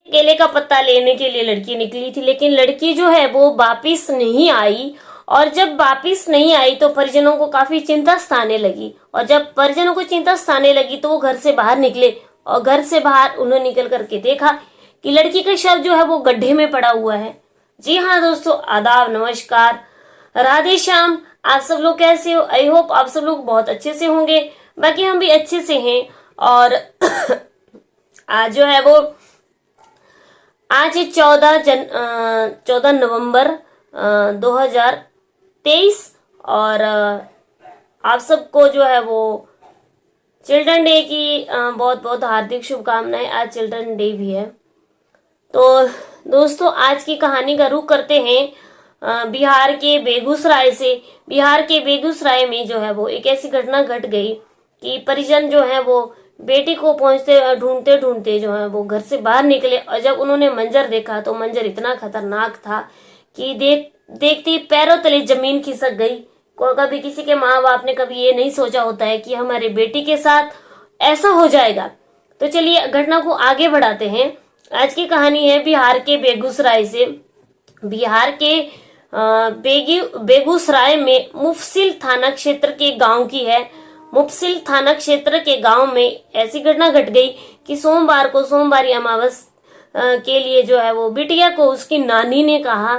केले का पत्ता लेने के लिए लड़की निकली थी, लेकिन लड़की जो है वो वापिस नहीं आई। और जब वापिस नहीं आई तो परिजनों को काफी चिंता सताने लगी, और जब परिजनों को चिंता सताने लगी तो वो घर से बाहर निकले, और घर से बाहर उन्होंने निकल करके देखा कि लड़की का शव जो है वो गड्ढे में पड़ा हुआ है। जी हाँ दोस्तों, आदाब, नमस्कार, राधे श्याम। आप सब लोग कैसे हो? आई होप आप सब लोग बहुत अच्छे से होंगे। बाकी हम भी अच्छे से हैं। और आज जो है वो आज 14 नवंबर 2023। और आप सबको जो है वो चिल्ड्रन डे की बहुत बहुत हार्दिक शुभकामनाएं। आज चिल्ड्रन डे भी है। तो दोस्तों, आज की कहानी का रुख करते हैं बिहार के बेगूसराय से। बिहार के बेगूसराय में जो है वो एक ऐसी घटना घट गई कि परिजन जो है वो बेटी को पहुंचते ढूंढते ढूंढते जो है वो घर से बाहर निकले, और जब उन्होंने मंजर देखा तो मंजर इतना खतरनाक था कि देखती पैरों तले जमीन खिसक गई। कभी किसी के माँ बाप ने कभी ये नहीं सोचा होता है कि हमारे बेटी के साथ ऐसा हो जाएगा। तो चलिए घटना को आगे बढ़ाते हैं। आज की कहानी है बिहार के बेगूसराय से। बिहार के बेगूसराय में मुफसिल थाना क्षेत्र के गांव की है। मुफसिल थाना क्षेत्र के गांव में ऐसी घटना घट गई कि सोमवार को सोमवारी अमावस के लिए जो है वो बिटिया को उसकी नानी ने कहा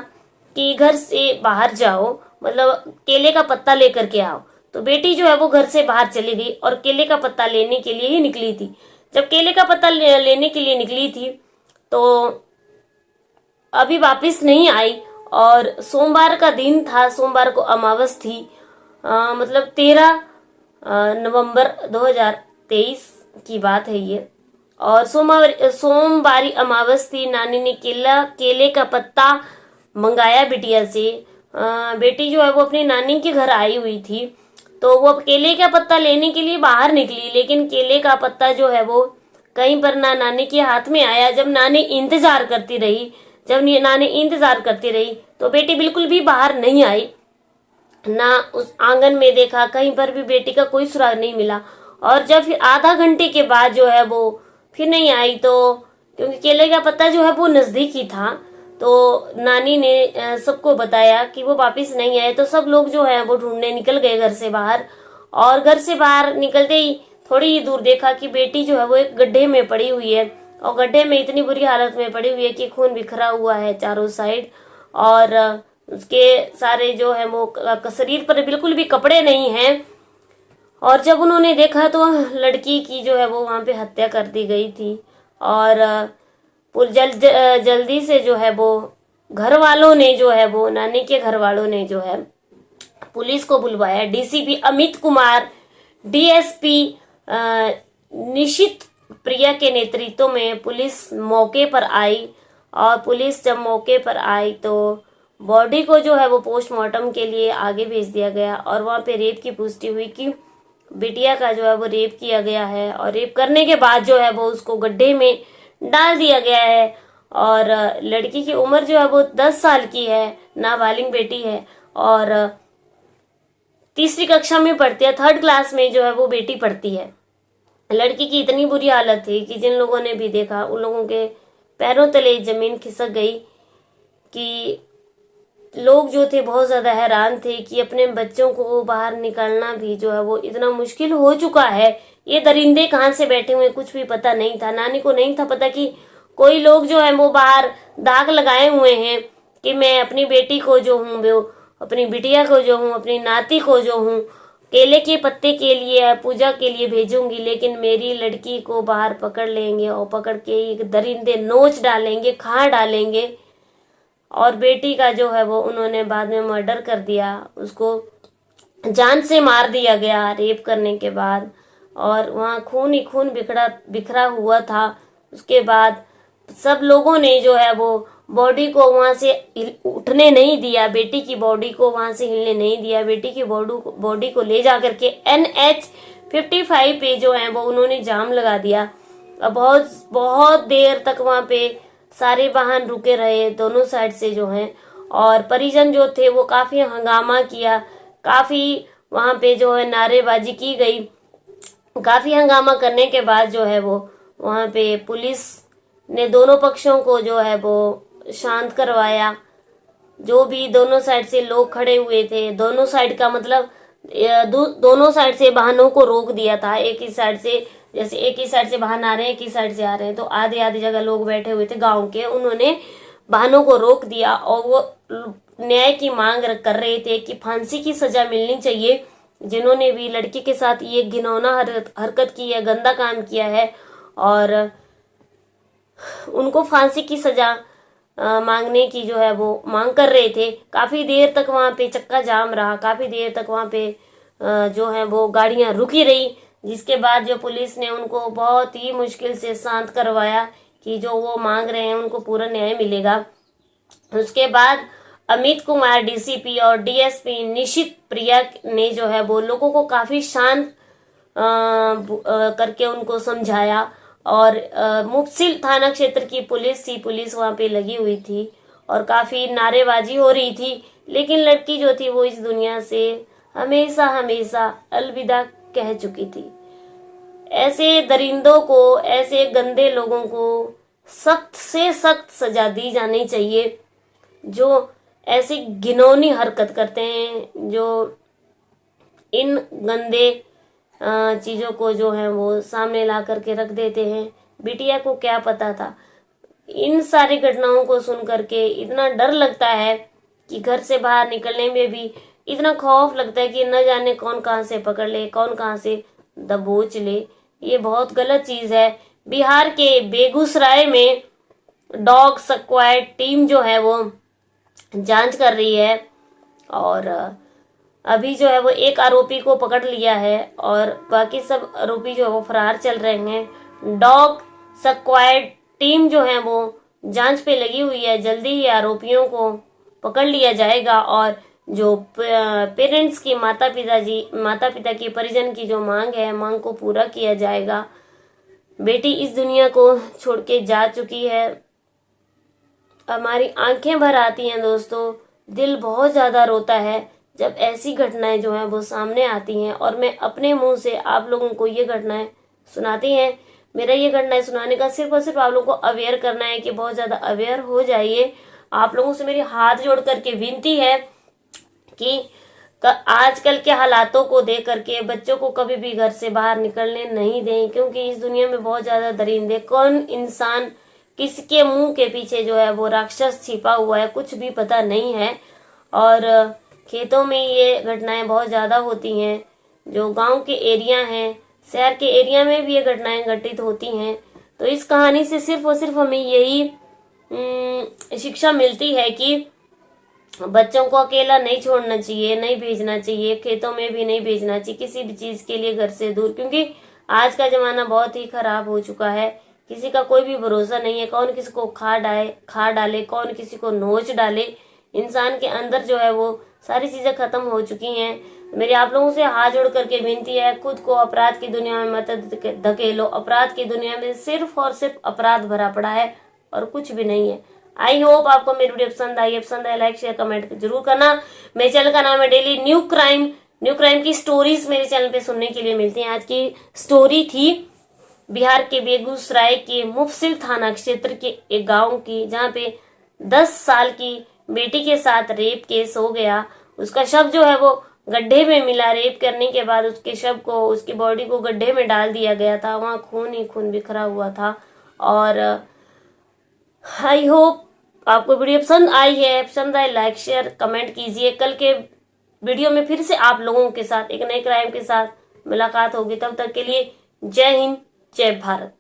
कि घर से बाहर जाओ, मतलब केले का पत्ता लेकर के आओ। तो बेटी जो है वो घर से बाहर चली गई और केले का पत्ता लेने के लिए ही निकली थी। जब केले का पत्ता लेने के लिए निकली थी तो अभी वापस नहीं आई, और सोमवार का दिन था, सोमवार को अमावस थी। मतलब 13 नवंबर 2023 की बात है ये। और सोमवारी अमावस थी। नानी ने केले का पत्ता मंगाया बिटिया से। बेटी जो है वो अपनी नानी के घर आई हुई थी, तो वो केले का पत्ता लेने के लिए बाहर निकली, लेकिन केले का पत्ता जो है वो कहीं पर ना नानी के हाथ में आया। जब नानी इंतजार करती रही तो बेटी बिल्कुल भी बाहर नहीं आई। ना उस आंगन में देखा, कहीं पर भी बेटी का कोई सुराग नहीं मिला। और जब फिर आधा घंटे के बाद जो है वो फिर नहीं आई, तो क्योंकि केले का पत्ता जो है वो नजदीक ही था, तो नानी ने सबको बताया कि वो वापस नहीं आए। तो सब लोग जो है वो ढूंढने निकल गए घर से बाहर। और घर से बाहर निकलते ही थोड़ी ही दूर देखा कि बेटी जो है वो एक गड्ढे में पड़ी हुई है, और गड्ढे में इतनी बुरी हालत में पड़ी हुई है कि खून बिखरा हुआ है चारों साइड। और उसके सारे जो है वो शरीर पर बिल्कुल भी कपड़े नहीं हैं। और जब उन्होंने देखा तो लड़की की जो है वो वहां पे हत्या कर दी गई थी। और जल्दी से जो है वो घर वालों ने जो है वो नानी के घर वालों ने जो है पुलिस को बुलवाया। डीसीपी अमित कुमार, डीएसपी निशित प्रिया के नेतृत्व में पुलिस मौके पर आई। और पुलिस जब मौके पर आई तो बॉडी को जो है वो पोस्टमार्टम के लिए आगे भेज दिया गया, और वहां पे रेप की पुष्टि हुई कि बिटिया का जो है वो रेप किया गया है, और रेप करने के बाद जो है वो उसको गड्ढे में डाल दिया गया है। और लड़की की उम्र जो है वो 10 साल की है, नाबालिग बेटी है, और तीसरी कक्षा में पढ़ती है, 3rd क्लास में जो है वो बेटी पढ़ती है। लड़की की इतनी बुरी हालत थी कि जिन लोगों ने भी देखा उन लोगों के पैरों तले जमीन खिसक गई, कि लोग जो थे बहुत ज्यादा हैरान थे कि अपने बच्चों को बाहर निकालना भी जो है वो इतना मुश्किल हो चुका है। ये दरिंदे कहाँ से बैठे हुए कुछ भी पता नहीं था। नानी को नहीं था पता कि कोई लोग जो है वो बाहर दाग लगाए हुए हैं कि मैं अपनी बेटी को जो हूँ, वो अपनी बिटिया को जो हूँ, अपनी नाती को जो हूँ केले के पत्ते के लिए पूजा के लिए भेजूंगी, लेकिन मेरी लड़की को बाहर पकड़ लेंगे और पकड़ के एक दरिंदे नोच डालेंगे, खा डालेंगे। और बेटी का जो है वो उन्होंने बाद में मर्डर कर दिया, उसको जान से मार दिया गया रेप करने के बाद। और वहाँ खून ही खून बिखरा हुआ था। उसके बाद सब लोगों ने जो है वो बॉडी को वहां से उठने नहीं दिया, बेटी की बॉडी को वहां से हिलने नहीं दिया। बेटी की बॉडी को ले जा करके NH-55 पे जो है वो उन्होंने जाम लगा दिया। बहुत बहुत देर तक वहां पे सारे वाहन रुके रहे दोनों साइड से जो हैं, और परिजन जो थे वो काफी हंगामा किया, काफी वहां पे जो है नारेबाजी की गई। काफी हंगामा करने के बाद जो है वो वहां पे पुलिस ने दोनों पक्षों को जो है वो शांत करवाया। जो भी दोनों साइड से लोग खड़े हुए थे, दोनों साइड का मतलब दोनों साइड से वाहनों को रोक दिया था। एक ही साइड से, जैसे एक ही साइड से वाहन आ रहे हैं, एक ही साइड से आ रहे हैं, तो आधे आधे जगह लोग बैठे हुए थे गांव के, उन्होंने वाहनों को रोक दिया और वो न्याय की मांग कर रहे थे कि फांसी की सजा मिलनी चाहिए जिन्होंने भी लड़की के साथ ये घिनौना हरकत की है, गंदा काम किया है, और उनको फांसी की सजा मांगने की जो है वो मांग कर रहे थे। काफी देर तक वहां पे चक्का जाम रहा, काफी देर तक वहां पे जो है वो गाड़ियां रुकी रही, जिसके बाद जो पुलिस ने उनको बहुत ही मुश्किल से शांत करवाया कि जो वो मांग रहे हैं उनको पूरा न्याय मिलेगा। उसके बाद अमित कुमार डीसीपी और डीएसपी निशित प्रिया ने जो है वो लोगों को काफी शांत करके उनको समझाया, और मुफस्सिल थाना क्षेत्र की पुलिस वहां पे लगी हुई थी और काफी नारेबाजी हो रही थी, लेकिन लड़की जो थी वो इस दुनिया से हमेशा हमेशा अलविदा कह चुकी थी। ऐसे दरिंदों को, ऐसे गंदे लोगों को सख्त से सख्त सजा दी जानी चाहिए जो ऐसी घिनौनी हरकत करते हैं, जो इन गंदे चीजों को जो है वो सामने ला करके रख देते हैं। बिटिया को क्या पता था। इन सारी घटनाओं को सुन करके इतना डर लगता है कि घर से बाहर निकलने में भी इतना खौफ लगता है कि न जाने कौन कहां से पकड़ ले, कौन कहां से दबोच ले। ये बहुत गलत चीज है। बिहार के बेगूसराय में डॉग स्क्वाड टीम जो है वो जांच कर रही है, और अभी जो है वो एक आरोपी को पकड़ लिया है और बाकी सब आरोपी जो है वो फरार चल रहे हैं। डॉग स्क्वाड टीम जो है वो जांच पे लगी हुई है। जल्दी ही आरोपियों को पकड़ लिया जाएगा और जो पेरेंट्स की, माता पिता की, परिजन की जो मांग है, मांग को पूरा किया जाएगा। बेटी इस दुनिया को छोड़ के जा चुकी है। हमारी आंखें भर आती हैं दोस्तों, दिल बहुत ज्यादा रोता है जब ऐसी घटनाएं जो हैं वो सामने आती हैं, और मैं अपने मुंह से आप लोगों को ये घटनाएं सुनाती हैं। मेरा ये घटनाएं सुनाने का सिर्फ और सिर्फ आप लोगों को अवेयर करना है कि बहुत ज्यादा अवेयर हो जाइए। आप लोगों से मेरी हाथ जोड़ करके विनती है कि आजकल के हालातों को देख करके बच्चों को कभी भी घर से बाहर निकलने नहीं दें, क्योंकि इस दुनिया में बहुत ज्यादा दरिंदे, कौन इंसान किसके मुंह के पीछे जो है वो राक्षस छिपा हुआ है कुछ भी पता नहीं है। और खेतों में ये घटनाएं बहुत ज्यादा होती हैं। जो गांव के एरिया हैं, शहर के एरिया में भी ये घटनाएं घटित होती हैं। तो इस कहानी से सिर्फ और सिर्फ हमें यही शिक्षा मिलती है कि बच्चों को अकेला नहीं छोड़ना चाहिए, नहीं भेजना चाहिए, खेतों में भी नहीं भेजना चाहिए किसी भी चीज के लिए घर से दूर, क्योंकि आज का जमाना बहुत ही खराब हो चुका है। किसी का कोई भी भरोसा नहीं है, कौन किसी को खा डाले, कौन किसी को नोच डाले। इंसान के अंदर जो है वो सारी चीजें खत्म हो चुकी हैं। मेरे आप लोगों से हाथ जोड़ करके विनती है, खुद को अपराध की दुनिया में मत धकेलो। अपराध की दुनिया में सिर्फ और सिर्फ अपराध भरा पड़ा है और कुछ भी नहीं है। आई होप आपको मेरी वीडियो पसंद आए लाइक शेयर कमेंट जरूर करना। मेरे चैनल का नाम है डेली न्यू क्राइम की स्टोरीज मेरे चैनल पे सुनने के लिए मिलती हैं। आज की स्टोरी थी बिहार के बेगूसराय के मुफस्सिल थाना क्षेत्र के एक गांव की, जहाँ पे 10 साल की बेटी के साथ रेप केस हो गया। उसका शव जो है वो गड्ढे में मिला। रेप करने के बाद उसके शव को, उसकी बॉडी को गड्ढे में डाल दिया गया था। वहां खून ही खून बिखरा हुआ था। और आई होप आपको वीडियो पसंद आई है। पसंद आए लाइक शेयर कमेंट कीजिए। कल के वीडियो में फिर से आप लोगों के साथ एक नए क्राइम के साथ मुलाकात होगी। तब तक के लिए जय हिंद, जय भारत।